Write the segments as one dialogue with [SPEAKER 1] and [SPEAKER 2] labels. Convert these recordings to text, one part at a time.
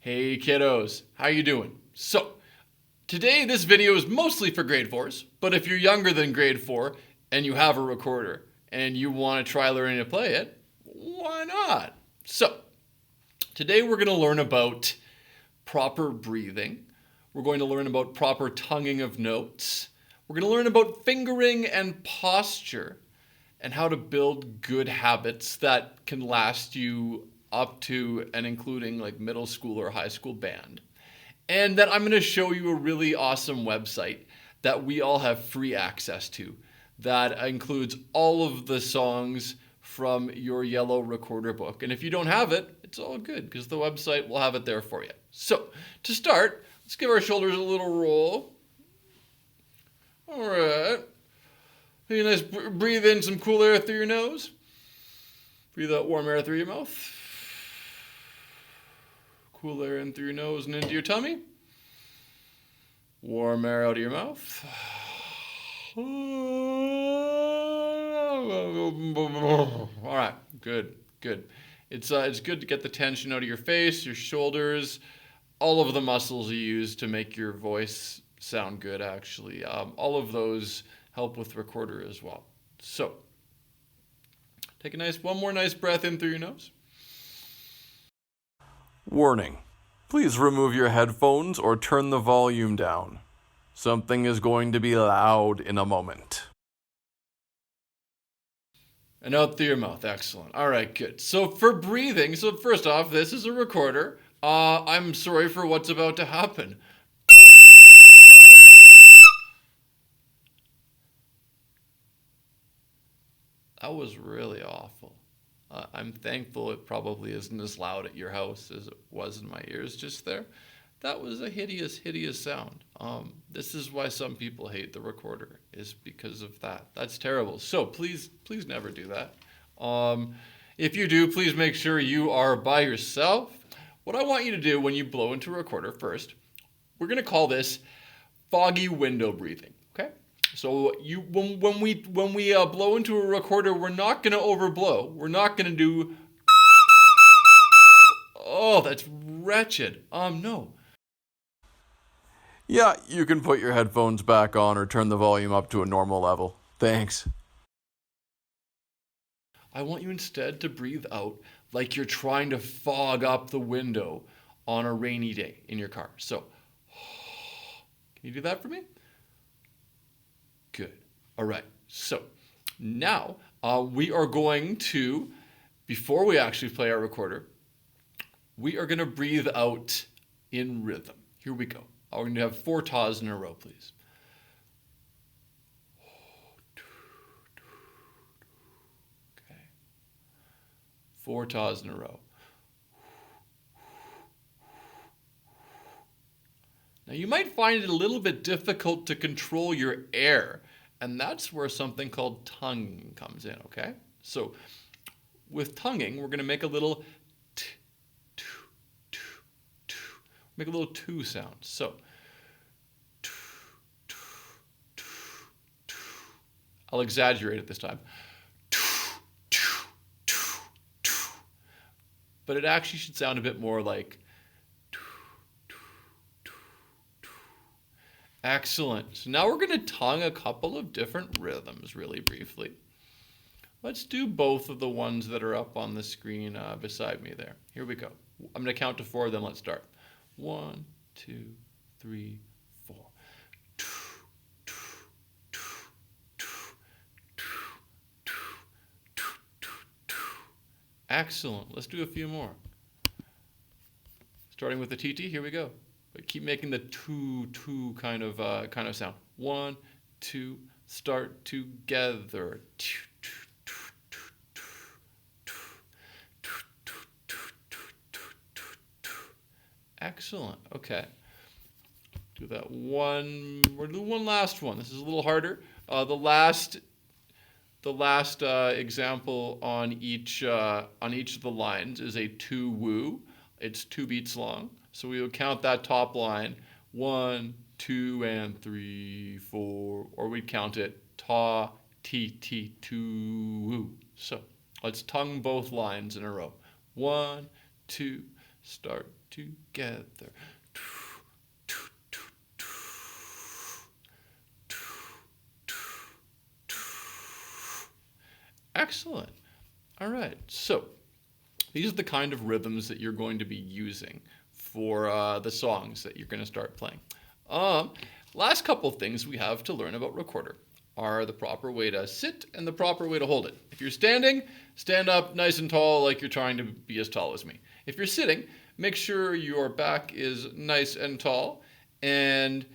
[SPEAKER 1] Hey kiddos, how you doing? So, today this video is mostly for grade 4s, but if you're younger than grade 4 and you have a recorder and you want to try learning to play it, why not? So, today we're going to learn about proper breathing. We're going to learn about proper tonguing of notes. We're going to learn about fingering and posture and how to build good habits that can last you up to and including like middle school or high school band. And then I'm going to show you a really awesome website that we all have free access to that includes all of the songs from your yellow recorder book. And if you don't have it, it's all good because the website will have it there for you. So to start, let's give our shoulders a little roll. All right. You nice, breathe in some cool air through your nose. Breathe out warm air through your mouth. Cool air in through your nose and into your tummy. Warm air out of your mouth. All right, good. It's good to get the tension out of your face, your shoulders, all of the muscles you use to make your voice sound good, actually. All of those help with recorder as well. So, take one more nice breath in through your nose.
[SPEAKER 2] Warning. Please remove your headphones or turn the volume down. Something is going to be loud in a moment.
[SPEAKER 1] And out through your mouth. Excellent. All right, good. So for breathing, so first off, this is a recorder. I'm sorry for what's about to happen. That was really awful. I'm thankful it probably isn't as loud at your house as it was in my ears just there. That was a hideous, hideous sound. This is why some people hate the recorder, is because of that. That's terrible. So please never do that. If you do, please make sure you are by yourself. What I want you to do when you blow into a recorder first, we're going to call this foggy window breathing. Okay? So when we blow into a recorder, we're not going to overblow. We're not going to do. Oh, that's wretched. No.
[SPEAKER 2] Yeah, you can put your headphones back on or turn the volume up to a normal level. Thanks.
[SPEAKER 1] I want you instead to breathe out like you're trying to fog up the window on a rainy day in your car. So, can you do that for me? Good. All right. So now we are going to, before we actually play our recorder, we are going to breathe out in rhythm. Here we go. We're going to have 4 taws in a row, please. Okay. 4 taws in a row. Now you might find it a little bit difficult to control your air, and that's where something called tonguing comes in, okay? So with tonguing, we're going to make a little t, t, t, t, make a little two sound. So t, t, t, t. I'll exaggerate it this time. T, t, t, t. But it actually should sound a bit more like. Excellent. So now we're going to tongue a couple of different rhythms really briefly. Let's do both of the ones that are up on the screen beside me there. Here we go. I'm going to count to 4, then let's start. 1, 2, 3, 4. Excellent. Let's do a few more. Starting with the TT, here we go. But keep making the two kind of sound. 1, 2, start together. Excellent. Okay. Do that one. We'll do one last one. This is a little harder. The last example on each of the lines is a 2 woo. It's 2 beats long. So we will count that top line 1, 2, and 3, 4, or we'd count it ta, ti, ti, 2, woo. So let's tongue both lines in a row. 1, 2, start together. Excellent. All right. So these are the kind of rhythms that you're going to be using for the songs that you're going to start playing. Last couple of things we have to learn about recorder are the proper way to sit and the proper way to hold it. If you're standing, stand up nice and tall like you're trying to be as tall as me. If you're sitting, make sure your back is nice and tall and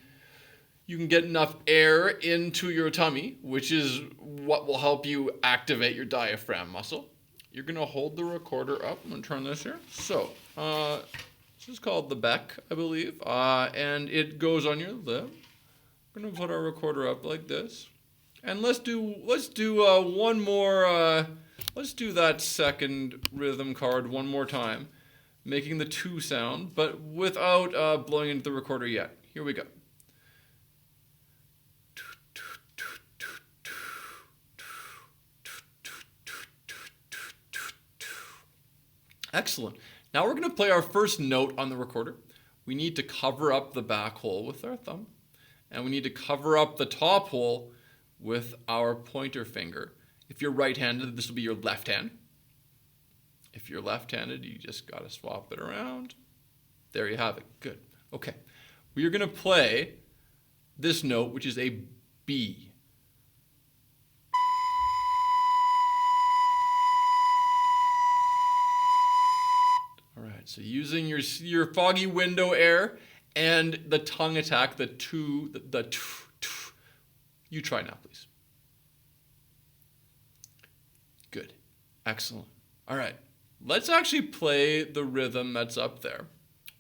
[SPEAKER 1] you can get enough air into your tummy, which is what will help you activate your diaphragm muscle. You're going to hold the recorder up. I'm going to turn this here. So, this is called the Beck, I believe, and it goes on your lip. We're going to put our recorder up like this. And let's do one more, let's do that second rhythm card one more time, making the 2 sound, but without blowing into the recorder yet. Here we go. Excellent. Now we're going to play our first note on the recorder. We need to cover up the back hole with our thumb, and we need to cover up the top hole with our pointer finger. If you're right-handed, this will be your left hand. If you're left-handed, you just got to swap it around. There you have it. Good. Okay. We are going to play this note, which is a B. All right, so using your foggy window air and the tongue attack, you try now, please. Good. Excellent. All right, let's actually play the rhythm that's up there.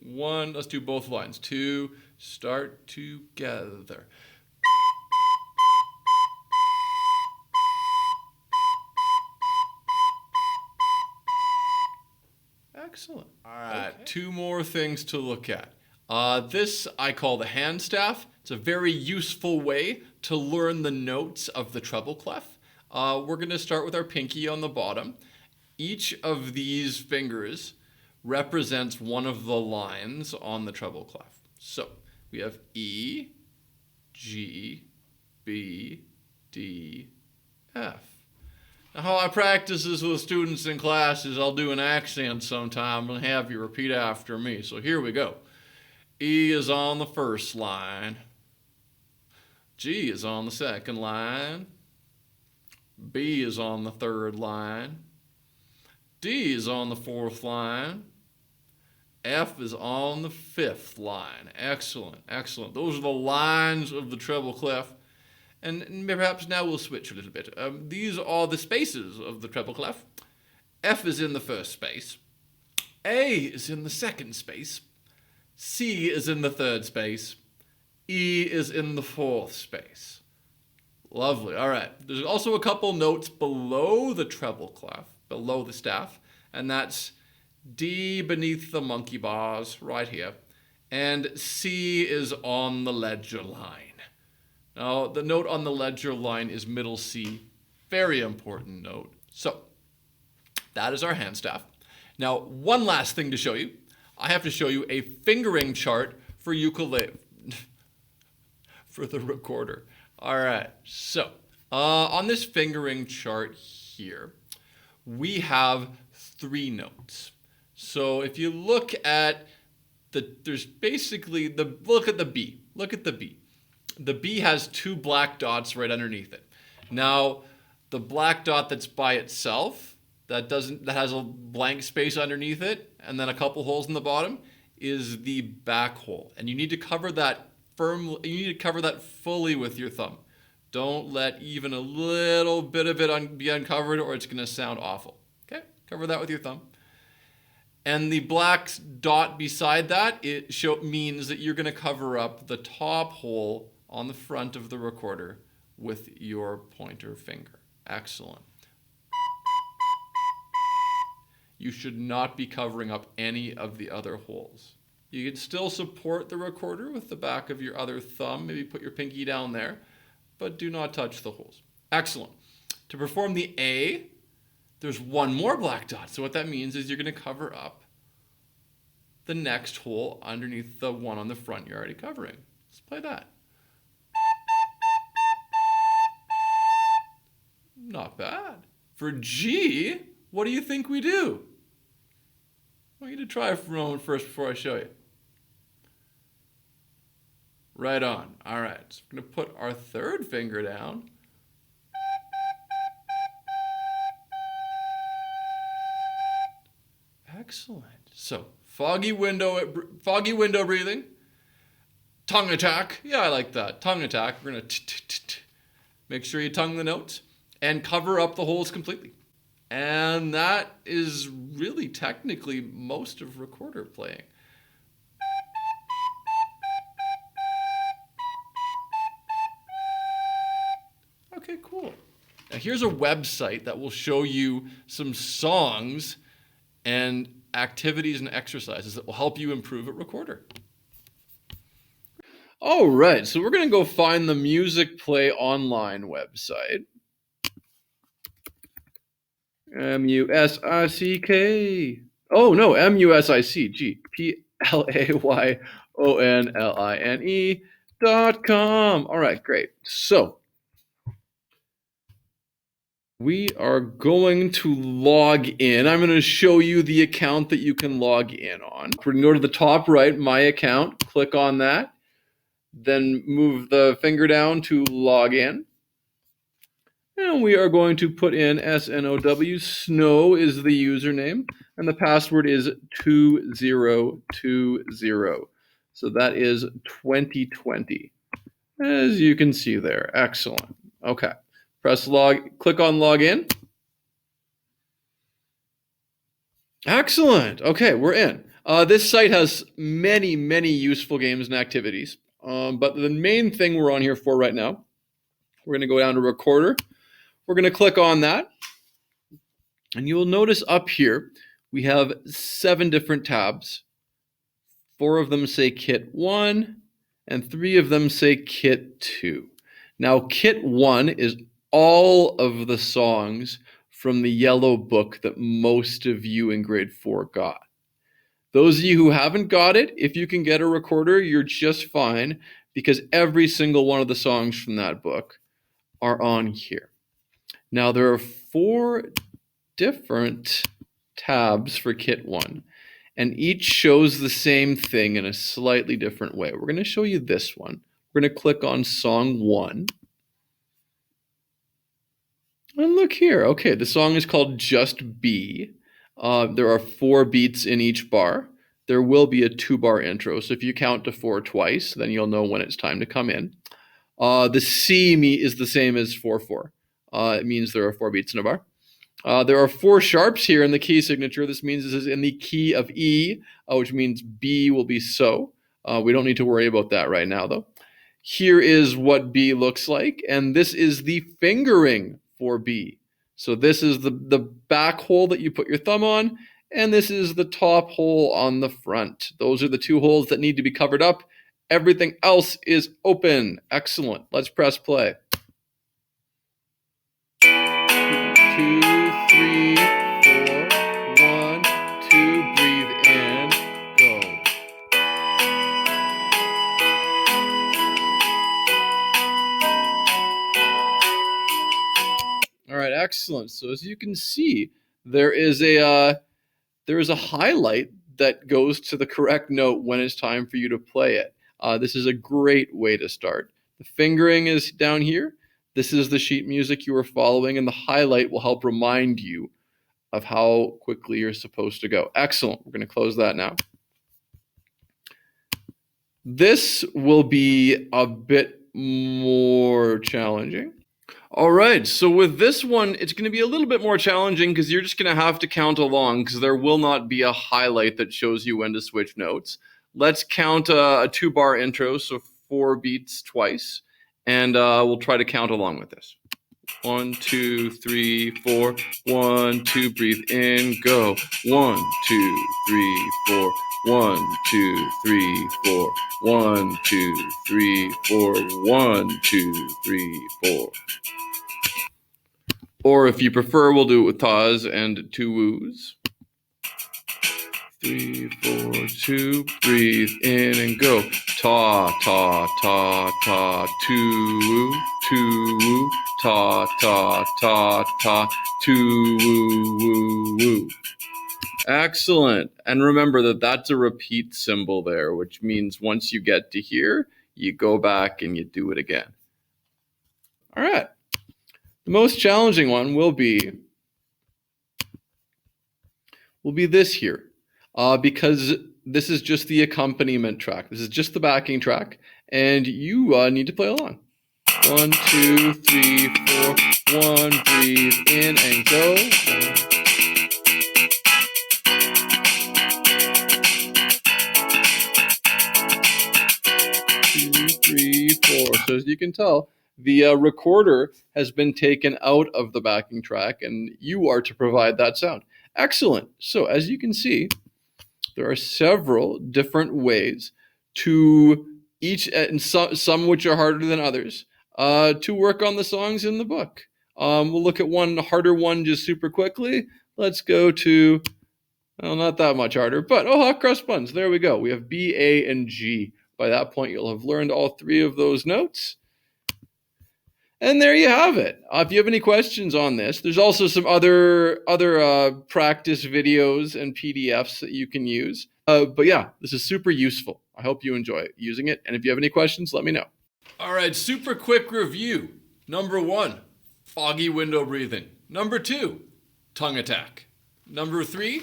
[SPEAKER 1] 1, let's do both lines. 2, start together. Excellent. All right, okay. 2 more things to look at. This I call the hand staff. It's a very useful way to learn the notes of the treble clef. We're going to start with our pinky on the bottom. Each of these fingers represents one of the lines on the treble clef. So we have E, G, B, D, F. Now, how I practice this with students in class is I'll do an accent sometime and have you repeat after me. So here we go. E is on the first line. G is on the second line. B is on the third line. D is on the fourth line. F is on the 5th line. Excellent, excellent. Those are the lines of the treble clef. And perhaps now we'll switch a little bit. These are the spaces of the treble clef. F is in the first space. A is in the second space. C is in the third space. E is in the fourth space. Lovely. All right. There's also a couple notes below the treble clef, below the staff, and that's D beneath the monkey bars right here, and C is on the ledger line. Now, the note on the ledger line is middle C. Very important note. So, that is our hand staff. Now, one last thing to show you. I have to show you a fingering chart for ukulele, for the recorder. All right, so on this fingering chart here, we have 3 notes. So if you look at there's basically look at the B. Look at the B. The B has 2 black dots right underneath it. Now, the black dot that's by itself, that has a blank space underneath it, and then a couple holes in the bottom, is the back hole. And you need to cover that firmly. You need to cover that fully with your thumb. Don't let even a little bit of it be uncovered, or it's going to sound awful. Okay, cover that with your thumb. And the black dot beside that means that you're going to cover up the top hole on the front of the recorder with your pointer finger. Excellent. You should not be covering up any of the other holes. You can still support the recorder with the back of your other thumb. Maybe put your pinky down there, but do not touch the holes. Excellent. To perform the A, there's one more black dot. So what that means is you're going to cover up the next hole underneath the one on the front you're already covering. Let's play that. Not bad. For G, what do you think we do? I want you to try for a moment first before I show you. Right on. All right, so we're going to put our third finger down. Excellent. So, foggy window breathing. Tongue attack. Yeah, I like that. Tongue attack. We're going to make sure you tongue the notes and cover up the holes completely. And that is really technically most of recorder playing. Okay, cool. Now here's a website that will show you some songs and activities and exercises that will help you improve at recorder. All right, so we're going to go find the Music Play Online website. M-U-S-I-C-K. Oh, no, M-U-S-I-C-G. P-L-A-Y-O-N-L-I-N-E.com. All right, great. So we are going to log in. I'm going to show you the account that you can log in on. We're going to go to the top right, My Account. Click on that. Then move the finger down to log in. And we are going to put in SNOW. Snow is the username. And the password is 2020. So that is 2020. As you can see there. Excellent. Okay. Click on login. Excellent. Okay, we're in. This site has many, many useful games and activities. But the main thing we're on here for right now, we're going to go down to recorder. We're going to click on that. And you will notice up here, we have 7 different tabs. 4 of them say Kit 1, and 3 of them say Kit 2. Now, Kit 1 is all of the songs from the yellow book that most of you in grade 4 got. Those of you who haven't got it, if you can get a recorder, you're just fine, because every single one of the songs from that book are on here. Now, there are 4 different tabs for Kit 1, and each shows the same thing in a slightly different way. We're going to show you this one. We're going to click on Song 1. And look here. Okay, the song is called Just Be. There are 4 beats in each bar. There will be a 2-bar intro, so if you count to 4 twice, then you'll know when it's time to come in. The C is the same as 4/4. It means there are 4 beats in a bar. There are 4 sharps here in the key signature. This means this is in the key of E, which means B will be so. We don't need to worry about that right now, though. Here is what B looks like, and this is the fingering for B. So this is the back hole that you put your thumb on, and this is the top hole on the front. Those are the 2 holes that need to be covered up. Everything else is open. Excellent. Let's press play. 2, 3, 4, 1, 2, breathe in, go. All right, excellent. So as you can see, there is a highlight that goes to the correct note when it's time for you to play it. This is a great way to start. The fingering is down here. This is the sheet music you are following, and the highlight will help remind you of how quickly you're supposed to go. Excellent. We're going to close that now. This will be a bit more challenging. All right, so with this one, it's going to be a little bit more challenging because you're just going to have to count along because there will not be a highlight that shows you when to switch notes. Let's count a 2-bar intro, so 4 beats twice, and we'll try to count along with this. 1, 2, 3, 4. 1, 2, breathe in, go. 1, 2, 3, 4. 1, 2, 3, 4. 1, 2, 3, 4. 1, 2, 3, 4. Or if you prefer, we'll do it with tahs and 2 woos. 3, 4, 2, breathe in and go. Ta, ta, ta, ta, 2, 2, ta, ta, ta, ta, 2, woo, woo, woo. Excellent. And remember that that's a repeat symbol there, which means once you get to here, you go back and you do it again. All right. The most challenging one will be this here, because this is just the accompaniment track. This is just the backing track, and you need to play along. 1, 2, 3, 4. 1, breathe in and go. 2, 3, 4. So as you can tell, the recorder has been taken out of the backing track, and you are to provide that sound. Excellent. So as you can see, there are several different ways to each, and some which are harder than others, to work on the songs in the book. We'll look at one harder one just super quickly. Let's go to, well, not that much harder, but hot cross buns. There we go. We have B, A, and G. By that point, you'll have learned all three of those notes. And there you have it. If you have any questions on this, there's also some other practice videos and PDFs that you can use. But yeah, this is super useful. I hope you enjoy using it. And if you have any questions, let me know. All right, super quick review. Number 1, foggy window breathing. Number 2, tongue attack. Number 3,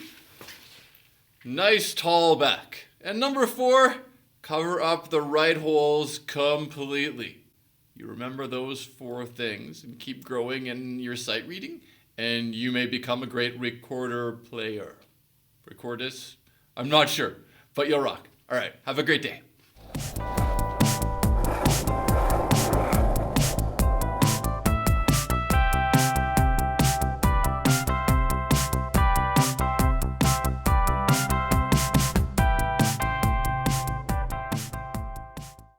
[SPEAKER 1] nice tall back. And number 4, cover up the right holes completely. You remember those 4 things and keep growing in your sight reading, and you may become a great recorder player. Recordist? I'm not sure, but you'll rock. All right, have a great day.